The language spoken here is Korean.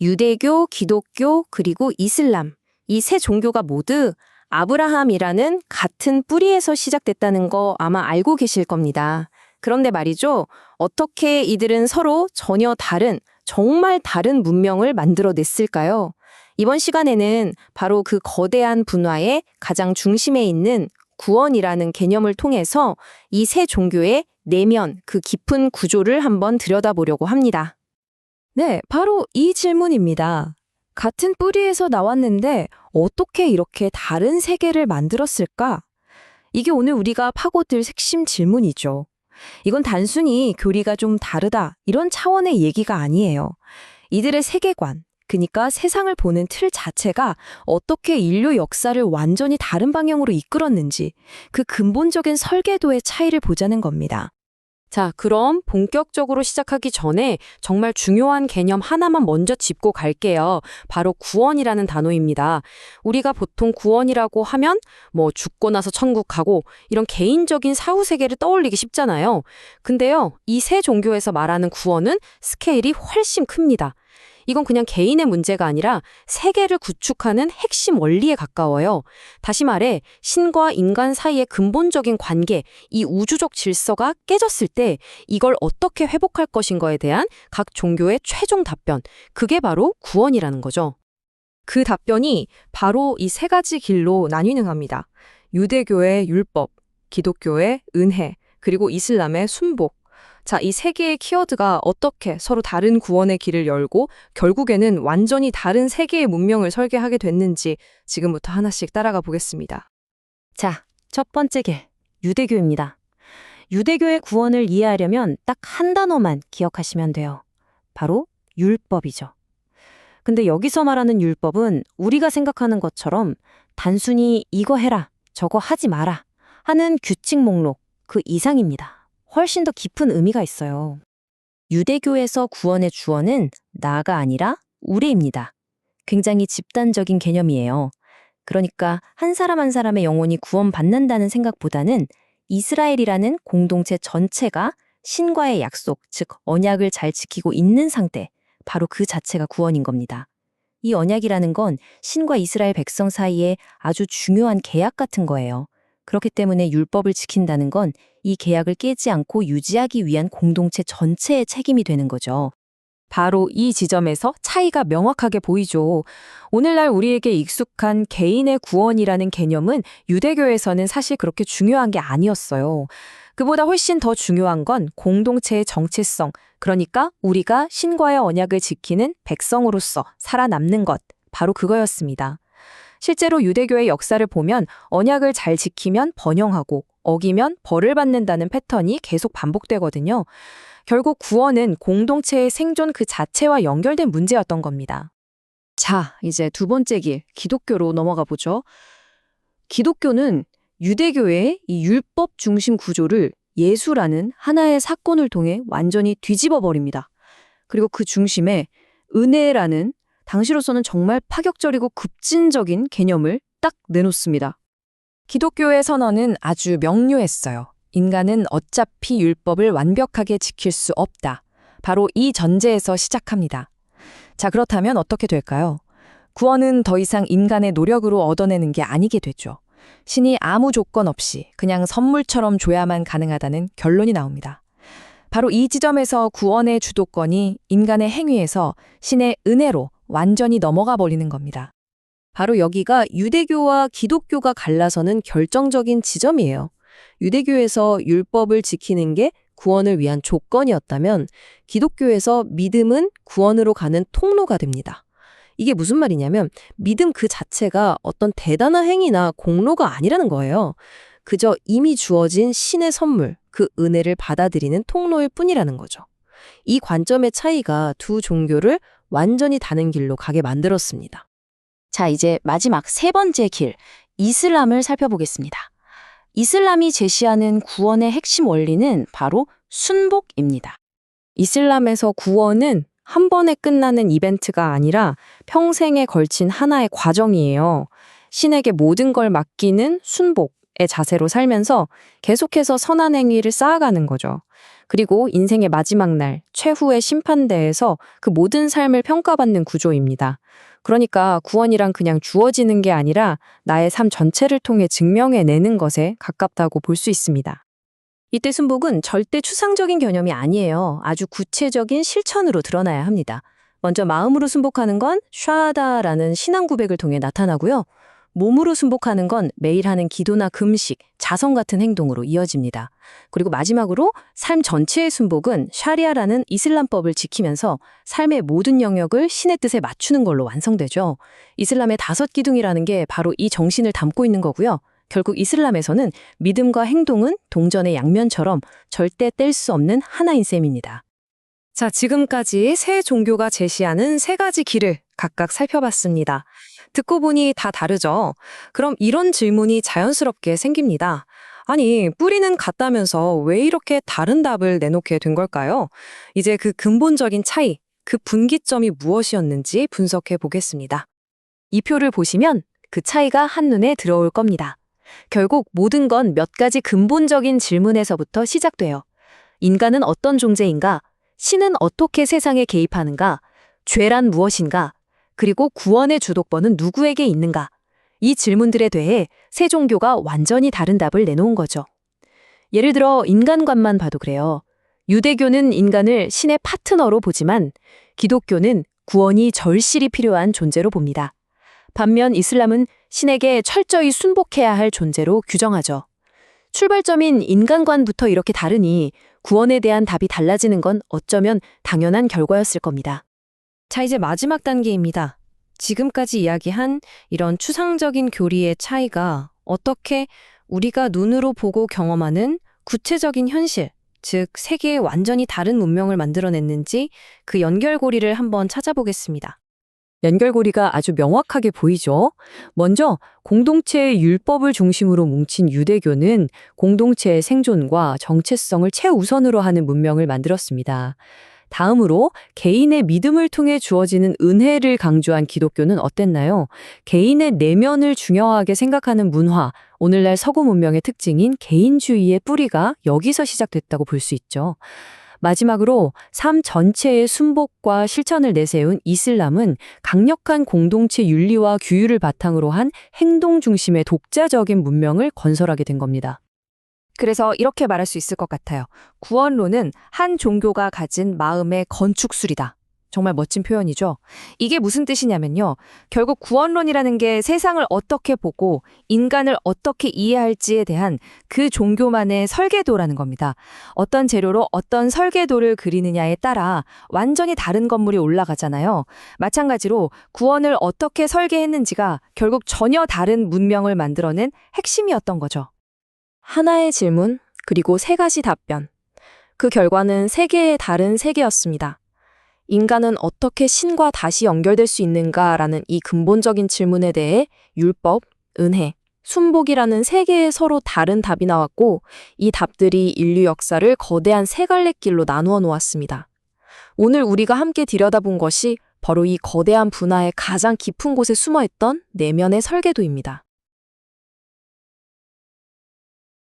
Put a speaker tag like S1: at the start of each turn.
S1: 유대교, 기독교, 그리고 이슬람. 이 세 종교가 모두 아브라함이라는 같은 뿌리에서 시작됐다는 거 아마 알고 계실 겁니다. 그런데 말이죠. 어떻게 이들은 서로 전혀 다른, 정말 다른 문명을 만들어냈을까요? 이번 시간에는 바로 그 거대한 분화의 가장 중심에 있는 구원이라는 개념을 통해서 이 세 종교의 내면, 그 깊은 구조를 한번 들여다보려고 합니다.
S2: 네, 바로 이 질문입니다. 같은 뿌리에서 나왔는데 어떻게 이렇게 다른 세계를 만들었을까? 이게 오늘 우리가 파고들 핵심 질문이죠. 이건 단순히 교리가 좀 다르다 이런 차원의 얘기가 아니에요. 이들의 세계관, 그러니까 세상을 보는 틀 자체가 어떻게 인류 역사를 완전히 다른 방향으로 이끌었는지 그 근본적인 설계도의 차이를 보자는 겁니다.
S3: 자, 그럼 본격적으로 시작하기 전에 정말 중요한 개념 하나만 먼저 짚고 갈게요. 바로 구원이라는 단어입니다. 우리가 보통 구원이라고 하면 죽고 나서 천국 가고 이런 개인적인 사후 세계를 떠올리기 쉽잖아요. 근데요, 이 세 종교에서 말하는 구원은 스케일이 훨씬 큽니다. 이건 그냥 개인의 문제가 아니라 세계를 구축하는 핵심 원리에 가까워요. 다시 말해 신과 인간 사이의 근본적인 관계, 이 우주적 질서가 깨졌을 때 이걸 어떻게 회복할 것인가에 대한 각 종교의 최종 답변, 그게 바로 구원이라는 거죠.
S2: 그 답변이 바로 이 세 가지 길로 나뉘는 합니다. 유대교의 율법, 기독교의 은혜, 그리고 이슬람의 순복. 자, 이 세 개의 키워드가 어떻게 서로 다른 구원의 길을 열고 결국에는 완전히 다른 세계의 문명을 설계하게 됐는지 지금부터 하나씩 따라가 보겠습니다.
S1: 자, 첫 번째 길, 유대교입니다. 유대교의 구원을 이해하려면 딱 한 단어만 기억하시면 돼요. 바로 율법이죠. 근데 여기서 말하는 율법은 우리가 생각하는 것처럼 단순히 이거 해라, 저거 하지 마라 하는 규칙 목록 그 이상입니다. 훨씬 더 깊은 의미가 있어요. 유대교에서 구원의 주어는 나가 아니라 우리입니다. 굉장히 집단적인 개념이에요. 그러니까 한 사람 한 사람의 영혼이 구원받는다는 생각보다는 이스라엘이라는 공동체 전체가 신과의 약속, 즉 언약을 잘 지키고 있는 상태, 바로 그 자체가 구원인 겁니다. 이 언약이라는 건 신과 이스라엘 백성 사이에 아주 중요한 계약 같은 거예요. 그렇기 때문에 율법을 지킨다는 건 이 계약을 깨지 않고 유지하기 위한 공동체 전체의 책임이 되는 거죠.
S2: 바로 이 지점에서 차이가 명확하게 보이죠. 오늘날 우리에게 익숙한 개인의 구원이라는 개념은 유대교에서는 사실 그렇게 중요한 게 아니었어요. 그보다 훨씬 더 중요한 건 공동체의 정체성, 그러니까 우리가 신과의 언약을 지키는 백성으로서 살아남는 것, 바로 그거였습니다. 실제로 유대교의 역사를 보면 언약을 잘 지키면 번영하고 어기면 벌을 받는다는 패턴이 계속 반복되거든요. 결국 구원은 공동체의 생존 그 자체와 연결된 문제였던 겁니다. 자, 이제 두 번째 길, 기독교로 넘어가 보죠. 기독교는 유대교의 이 율법 중심 구조를 예수라는 하나의 사건을 통해 완전히 뒤집어 버립니다. 그리고 그 중심에 은혜라는 당시로서는 정말 파격적이고 급진적인 개념을 딱 내놓습니다. 기독교의 선언은 아주 명료했어요. 인간은 어차피 율법을 완벽하게 지킬 수 없다. 바로 이 전제에서 시작합니다. 자, 그렇다면 어떻게 될까요? 구원은 더 이상 인간의 노력으로 얻어내는 게 아니게 되죠. 신이 아무 조건 없이 그냥 선물처럼 줘야만 가능하다는 결론이 나옵니다. 바로 이 지점에서 구원의 주도권이 인간의 행위에서 신의 은혜로 완전히 넘어가 버리는 겁니다. 바로 여기가 유대교와 기독교가 갈라서는 결정적인 지점이에요. 유대교에서 율법을 지키는 게 구원을 위한 조건이었다면 기독교에서 믿음은 구원으로 가는 통로가 됩니다. 이게 무슨 말이냐면 믿음 그 자체가 어떤 대단한 행위나 공로가 아니라는 거예요. 그저 이미 주어진 신의 선물, 그 은혜를 받아들이는 통로일 뿐이라는 거죠. 이 관점의 차이가 두 종교를 완전히 다른 길로 가게 만들었습니다.
S1: 자, 이제 마지막 세 번째 길, 이슬람을 살펴보겠습니다. 이슬람이 제시하는 구원의 핵심 원리는 바로 순복입니다. 이슬람에서 구원은 한 번에 끝나는 이벤트가 아니라 평생에 걸친 하나의 과정이에요. 신에게 모든 걸 맡기는 순복의 자세로 살면서 계속해서 선한 행위를 쌓아가는 거죠.
S2: 그리고 인생의 마지막 날, 최후의 심판대에서 그 모든 삶을 평가받는 구조입니다. 그러니까 구원이란 그냥 주어지는 게 아니라 나의 삶 전체를 통해 증명해내는 것에 가깝다고 볼 수 있습니다.
S1: 이때 순복은 절대 추상적인 개념이 아니에요. 아주 구체적인 실천으로 드러나야 합니다. 먼저 마음으로 순복하는 건 샤다라는 신앙 고백을 통해 나타나고요. 몸으로 순복하는 건 매일 하는 기도나 금식, 자성 같은 행동으로 이어집니다. 그리고 마지막으로 삶 전체의 순복은 샤리아라는 이슬람법을 지키면서 삶의 모든 영역을 신의 뜻에 맞추는 걸로 완성되죠. 이슬람의 5기둥이라는 게 바로 이 정신을 담고 있는 거고요. 결국 이슬람에서는 믿음과 행동은 동전의 양면처럼 절대 뗄 수 없는 하나인 셈입니다. 자, 지금까지 세 종교가 제시하는 3가지 길을 각각 살펴봤습니다. 듣고 보니 다 다르죠? 그럼 이런 질문이 자연스럽게 생깁니다. 아니, 뿌리는 같다면서 왜 이렇게 다른 답을 내놓게 된 걸까요? 이제 그 근본적인 차이, 그 분기점이 무엇이었는지 분석해 보겠습니다. 이 표를 보시면 그 차이가 한눈에 들어올 겁니다. 결국 모든 건 몇 가지 근본적인 질문에서부터 시작돼요. 인간은 어떤 존재인가? 신은 어떻게 세상에 개입하는가? 죄란 무엇인가? 그리고 구원의 주도권은 누구에게 있는가? 이 질문들에 대해 세 종교가 완전히 다른 답을 내놓은 거죠. 예를 들어 인간관만 봐도 그래요. 유대교는 인간을 신의 파트너로 보지만 기독교는 구원이 절실히 필요한 존재로 봅니다. 반면 이슬람은 신에게 철저히 순복해야 할 존재로 규정하죠. 출발점인 인간관부터 이렇게 다르니 구원에 대한 답이 달라지는 건 어쩌면 당연한 결과였을 겁니다. 자, 이제 마지막 단계입니다. 지금까지 이야기한 이런 추상적인 교리의 차이가 어떻게 우리가 눈으로 보고 경험하는 구체적인 현실, 즉 세계의 완전히 다른 문명을 만들어냈는지 그 연결고리를 한번 찾아보겠습니다.
S2: 연결고리가 아주 명확하게 보이죠. 먼저 공동체의 율법을 중심으로 뭉친 유대교는 공동체의 생존과 정체성을 최우선으로 하는 문명을 만들었습니다. 다음으로 개인의 믿음을 통해 주어지는 은혜를 강조한 기독교는 어땠나요? 개인의 내면을 중요하게 생각하는 문화, 오늘날 서구 문명의 특징인 개인주의의 뿌리가 여기서 시작됐다고 볼 수 있죠. 마지막으로 삶 전체의 순복과 실천을 내세운 이슬람은 강력한 공동체 윤리와 규율을 바탕으로 한 행동 중심의 독자적인 문명을 건설하게 된 겁니다.
S3: 그래서 이렇게 말할 수 있을 것 같아요. 구원론은 한 종교가 가진 마음의 건축술이다. 정말 멋진 표현이죠. 이게 무슨 뜻이냐면요. 결국 구원론이라는 게 세상을 어떻게 보고 인간을 어떻게 이해할지에 대한 그 종교만의 설계도라는 겁니다. 어떤 재료로 어떤 설계도를 그리느냐에 따라 완전히 다른 건물이 올라가잖아요. 마찬가지로 구원을 어떻게 설계했는지가 결국 전혀 다른 문명을 만들어낸 핵심이었던 거죠.
S1: 하나의 질문, 그리고 3가지 답변. 그 결과는 3개의 다른 세계였습니다. 인간은 어떻게 신과 다시 연결될 수 있는가라는 이 근본적인 질문에 대해 율법, 은혜, 순복이라는 3개의 서로 다른 답이 나왔고 이 답들이 인류 역사를 거대한 3갈래길로 나누어 놓았습니다. 오늘 우리가 함께 들여다본 것이 바로 이 거대한 분화의 가장 깊은 곳에 숨어있던 내면의 설계도입니다.